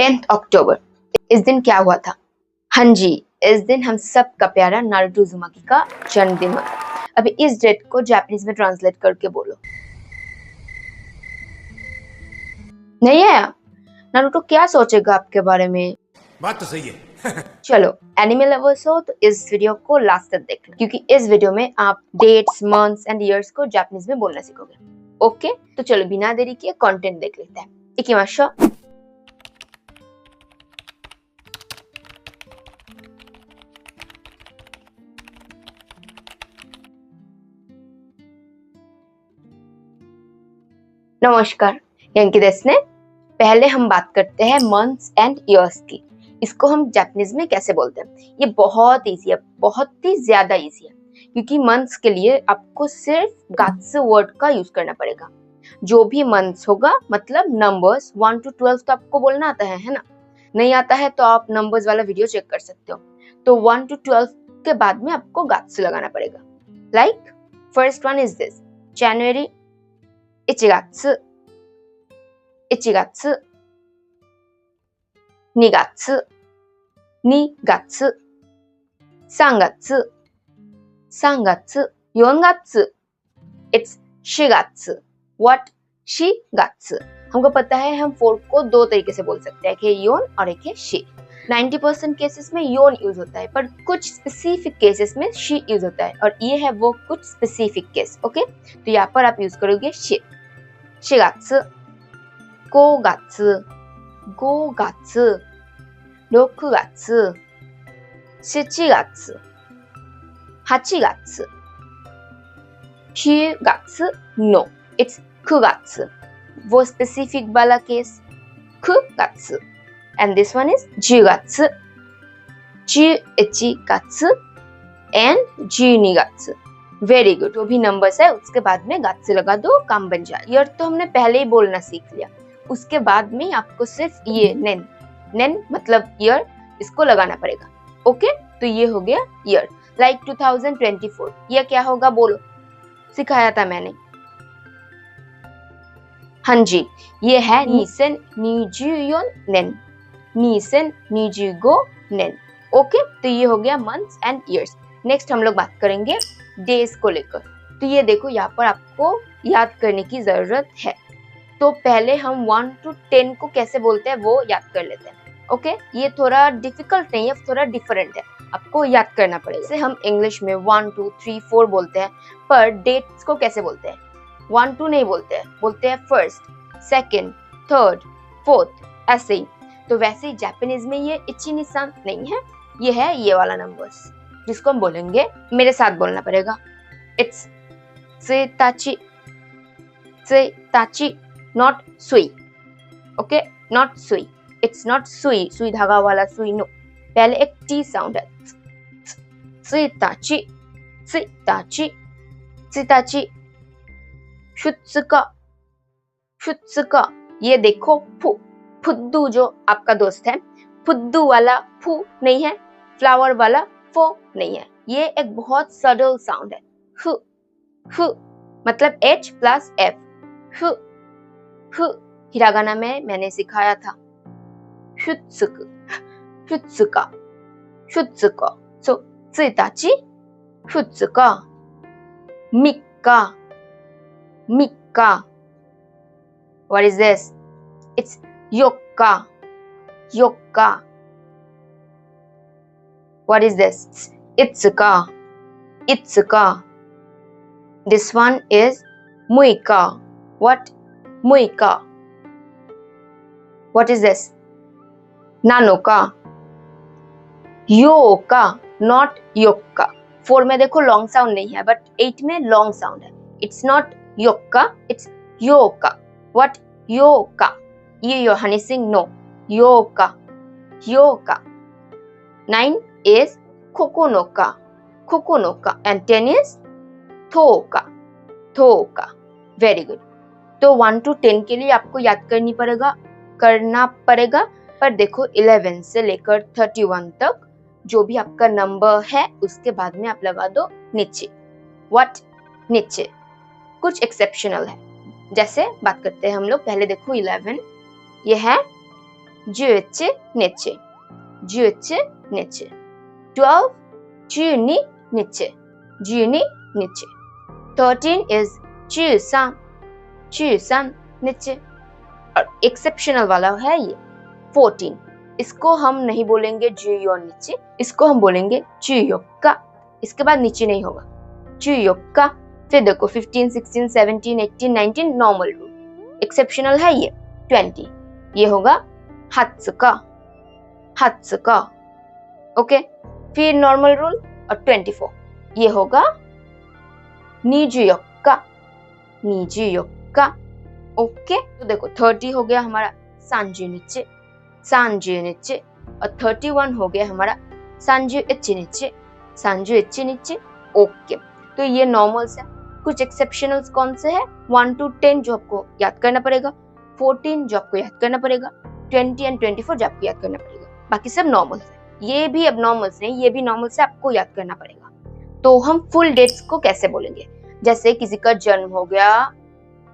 10th अक्टूबर। इस दिन क्या हुआ था? हाँ जी, इस दिन हम सब का प्यारा नारुतो उज़ुमाकी का जन्मदिन हुआ था। अभी इस डेट को जापानीज में ट्रांसलेट करके बोलो। नहीं आया? नारुतो क्या सोचेगा आपके बारे में? बात तो सही है। चलो, एनिमे लवर्स हो तो इस वीडियो को लास्ट तक देखना, क्योंकि इस वीडियो में आप डेट्स, मंथ्स एंड ईयर्स को जापानीज में बोलना सीखोगे। ओके, तो चलो बिना देरी किए कंटेंट देख लेते हैं। इकिमाशो। नमस्कार, यंकी देस्ने। पहले हम बात करते हैं मंथ्स एंड ईयर्स की। इसको हम जापानीज में कैसे बोलते हैं? ये बहुत इजी है, बहुत ही ज्यादा इजी है, क्योंकि मंथ्स के लिए आपको सिर्फ गात्सु वर्ड का यूज करना पड़ेगा। जो भी मंथ्स होगा, मतलब नंबर्स 1 to 12 तो आपको बोलना आता है ना? नहीं आता है तो आप नंबर्स वाला वीडियो चेक कर सकते हो। तो 1 to 12 के बाद में आपको गात्सु लगाना पड़ेगा। Like first one is this, जनवरी 1月 1月 2月 2月 3月 3月 4月 It's 4月 What 4月। हमको पता है हम 4 को दो तरीके से बोल सकते हैं, एक है योन और एक है शी। 90% केसेस में योन यूज होता है, पर कुछ स्पेसिफिक केसेस में शी यूज होता है, और ये है वो कुछ स्पेसिफिक केस। ओके, तो यहाँ पर आप यूज करोगे शी। 4月 5月 5月 6月 7月 8月 9月 No, it's 9月। वो स्पेसिफिक वाला case 9月। And this one is 10月 11月 and 12月। Very good. जो भी नंबर्स है उसके बाद में गात्सु लगा दो, काम बन जाए। ईयर तो हमने पहले ही बोलना सीख लिया। उसके बाद में आपको सिर्फ ये नेन मतलब ईयर, इसको लगाना पड़ेगा। ओके, तो ये हो गया ईयर। लाइक 2024, ये क्या होगा बोलो? सिखाया था मैंने। हाँ जी, ये है 2024 नेन, 2025 नेन। ओके, तो ये हो गया मंथ्स एंड ईयर्स। नेक्स्ट हम लोग बात करेंगे डेज को लेकर। तो ये देखो, यहाँ पर आपको याद करने की जरूरत है। तो पहले हम 1 to 10 को कैसे बोलते हैं वो याद कर लेते हैं। ओके, ये थोड़ा डिफिकल्ट नहीं है, थोड़ा डिफरेंट है, आपको याद करना पड़ेगा। जैसे हम इंग्लिश में 1 2 3 4 बोलते हैं, पर डेट्स को कैसे बोलते हैं? 1 2 नहीं बोलते हैं, बोलते हैं फर्स्ट, सेकेंड, थर्ड, फोर्थ, ऐसे ही। तो वैसे ही जापानीज में ये इची निशान नहीं है, ये है ये वाला नंबर्स, जिसको हम बोलेंगे, मेरे साथ बोलना पड़ेगा। इट्स सुइताची, सुइताची, नॉट सुई। ओके, नॉट सुई, इट्स नॉट सुई, सुई धागा वाला सुई, नो। पहले एक टी साउंड है, सुइताची, सुइताची, सुइताची। शुत्सुका, शुत्सुका। ये देखो फू, फुद्दू जो आपका दोस्त है, फुद्दू वाला फू नहीं है, फ्लावर वाला फो नहीं है। ये एक बहुत सटल साउंड है। हु, हु मतलब H plus F। Who, who hiragana में मैंने सिखाया था। शुत्सुकु, शुत्सुका, शुत्सुका। सो सुइताची, शुत्सुका। Mika, Mika. What is this? It's yokka, yokka. What is this? Itsuka, itsuka. This one is muika. What? Muika. What is this? Nanoka, yoka, not yokka. 4 में देखो long sound नहीं है, but 8 में long sound है। It's not yokka, it's yoka. What? Yoka. You honey sing, no. Yoka, yoka. 9 is kokonoka, kokonoka, and 10 is thoka, thoka. Very good. तो 1 to 10 के लिए आपको याद करना पड़ेगा, पर देखो 11 से लेकर 31 तक जो भी आपका नंबर है उसके बाद में आप लगा दो नीचे। What? नीचे। कुछ एक्सेप्शनल है, जैसे बात करते हैं हम लोग। पहले देखो 11, ये है 11 니치, 11 니치. 12 12 니치, 12 니치. 13 is 13, 13 니치. और एक्सेप्शनल वाला है ये 14. इसको हम नहीं बोलेंगे जुयो नीचे, इसको हम बोलेंगे जुयोक्का. इसके बाद नीचे नहीं होगा, जुयोक्का. फिर देखो 15, 16, 17, 18, 19 नॉर्मल रूल. एक्सेप्शनल है ये 20, ये होगा हात्सुका, हात्सुका. ओके, फिर नॉर्मल रूल और 24, ये होगा निजुयोक्का, निजुयोक्का. ओके, तो देखो 30 हो गया हमारा सांजू नीचे, सांजू नीचे. और 31 हो गया हमारा सांजू इच्ची नीचे, सांजू इच्ची नीचे. ओके, तो ये नॉर्मल्स है. कुछ एक्सेप्शनल्स कौन से हैं? 1 to 10 जो आपको याद करना पड़ेगा, 14 जो आपको याद करना पड़ेगा, 20 and 24 जो आपको याद करना पड़ेगा. बाकी सब नॉर्मल्स है. ये भी अब नॉर्मल्स नहीं, ये भी नॉर्मल्स है, आपको याद करना पड़ेगा. तो हम फुल डेट्स को कैसे बोलेंगे? जैसे किसी का जन्म हो गया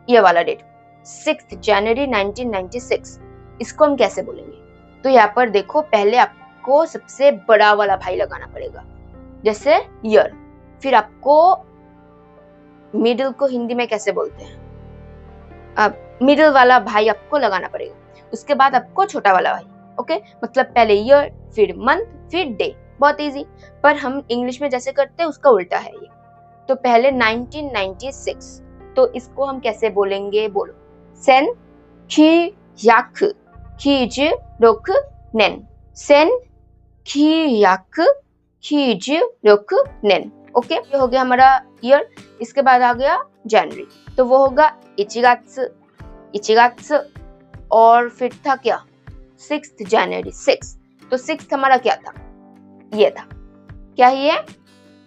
ये वाला डेट 6 जनवरी 1996, इसको हम कैसे बोलेंगे? तो यहाँ पर देखो, पहले आपको सबसे बड़ा वाला भाई लगाना पड़ेगा, जैसे ईयर. फिर आपको मिडिल को हिंदी में कैसे बोलते हैं? अब मिडिल वाला भाई आपको लगाना पड़ेगा. उसके बाद आपको छोटा वाला भाई. ओके, मतलब पहले ईयर, फिर मंथ, फिर डे. बहुत इजी. पर हम इंग्लिश में जैसे करते हैं उसका उल्टा है ये. तो पहले 1996, तो इसको हम कैसे बोलेंगे? बोलो. सेन की याक कीजु रोक नेन, सेन की याक कीजु रोक नेन. ओके, ये हो गया हमारा ईयर. इसके बाद आ गया जनवरी, तो वो होगा इचिगात्सु, इचिगात्सु. और फिर था क्या? 6 जनवरी 6. तो 6 हमारा क्या था? ये था. क्या ये?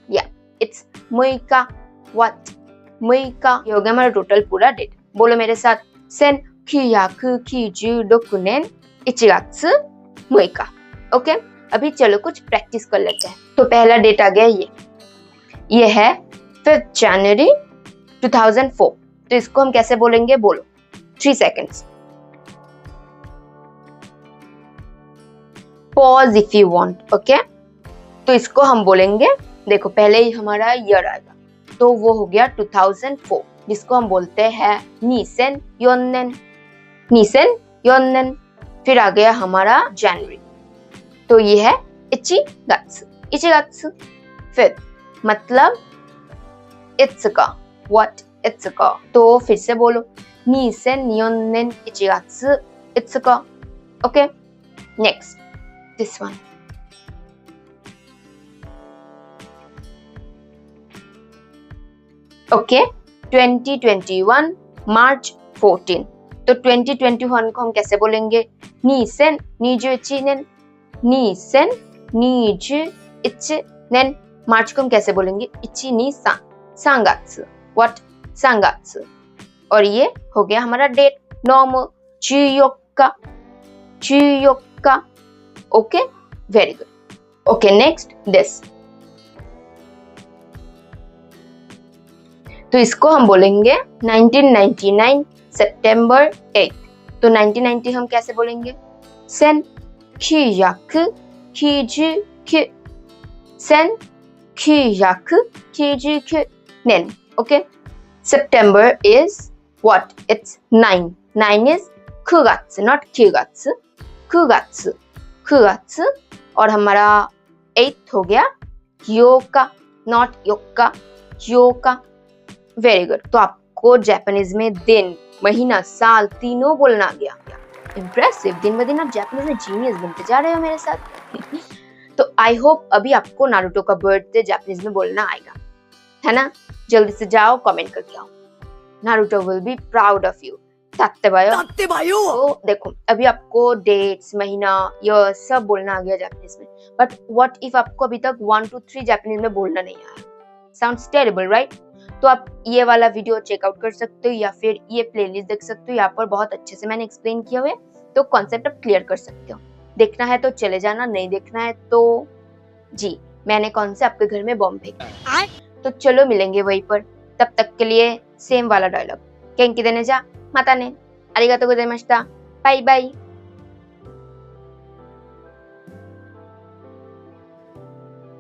या इट्स मुइका. व्हाट? मुइका. ये हो गया हमारा टोटल पूरा डेट. बोलो मेरे साथ. सेन कियाकु कीजु रोकुनेन इचिगात्सु मुइका. ओके, अभी चलो कुछ प्रैक्टिस कर लेते हैं. तो पहला डेट आ गया ये है 5 जनवरी 2004. तो इसको हम कैसे बोलेंगे? बोलो. 3 seconds. Pause if you want. Okay, तो इसको हम बोलेंगे, देखो पहले ही हमारा ईयर आएगा, तो वो हो गया 2004, जिसको हम बोलते हैं नीसेन योन्नेन, नीसेन योन्नेन. फिर आ गया हमारा जनवरी, तो ये है इचिगात्सु, इचिगात्सु. फिर मतलब इत्सुका. व्हाट? इत्सुका. तो फिर से बोलो. नीसेन योन्नेन इचिगात्सु इत्सुका. Okay, next this one. Okay, 2021 March 14. तो 2021 को हम कैसे बोलेंगे? नीसेन नीजु इचिनेन, नीसेन नीजु इचिनेन. मार्च को हम कैसे बोलेंगे? इची नी सान, सांगात्सु. व्हाट? सांगात्सु. और ये हो गया हमारा date normal 14, 14. Okay, very good. Okay, next this. तो इसको हम बोलेंगे 1999 सितंबर 8. तो 1990 हम कैसे बोलेंगे? सेन कियाकु कीजुक्यु, सेन कियाकु कीजुक्यु नेन. Okay, September is what? It's 9. 9 is 9月 not 9月 9月 9月. और हमारा 8 हो गया योका not योका योका. Very good. तो आपको जापानीज में दिन, महीना, साल तीनों बोलना आ गया. इम्प्रेसिव. दिन ब दिन आप जापानीज में जीनियस बनते जा रहे हो मेरे साथ. तो आई होप अभी आपको नारुतो का बर्थडे जापानीज में बोलना आएगा, है ना? जल्दी से जाओ, कमेंट करके आओ. Naruto will be proud of you. तो देखो, अभी आपको डेट्स, महीना, ईयर सब बोलना आ गया जापानीज में. बट व्हाट इफ आपको अभी तक 1 to 3 जापानीज में बोलना नहीं आया? Sounds terrible, right? तो आप ये वाला वीडियो चेकआउट कर सकते हो या फिर ये प्लेलिस्ट देख सकते हो. यहाँ पर बहुत अच्छे से मैंने एक्सप्लेन किया हुआ है, तो कॉन्सेप्ट आप क्लियर कर सकते हो. देखना है तो चले जाना, नहीं देखना है तो जी मैंने कौन से आपके घर में बॉम्ब फेंका. तो चलो मिलेंगे वहीं पर. तब तक के लिए सेम वाला डायलॉग. केंकी देने जा माता ने. आरिगातो गोजाइमाशिता. Bye bye.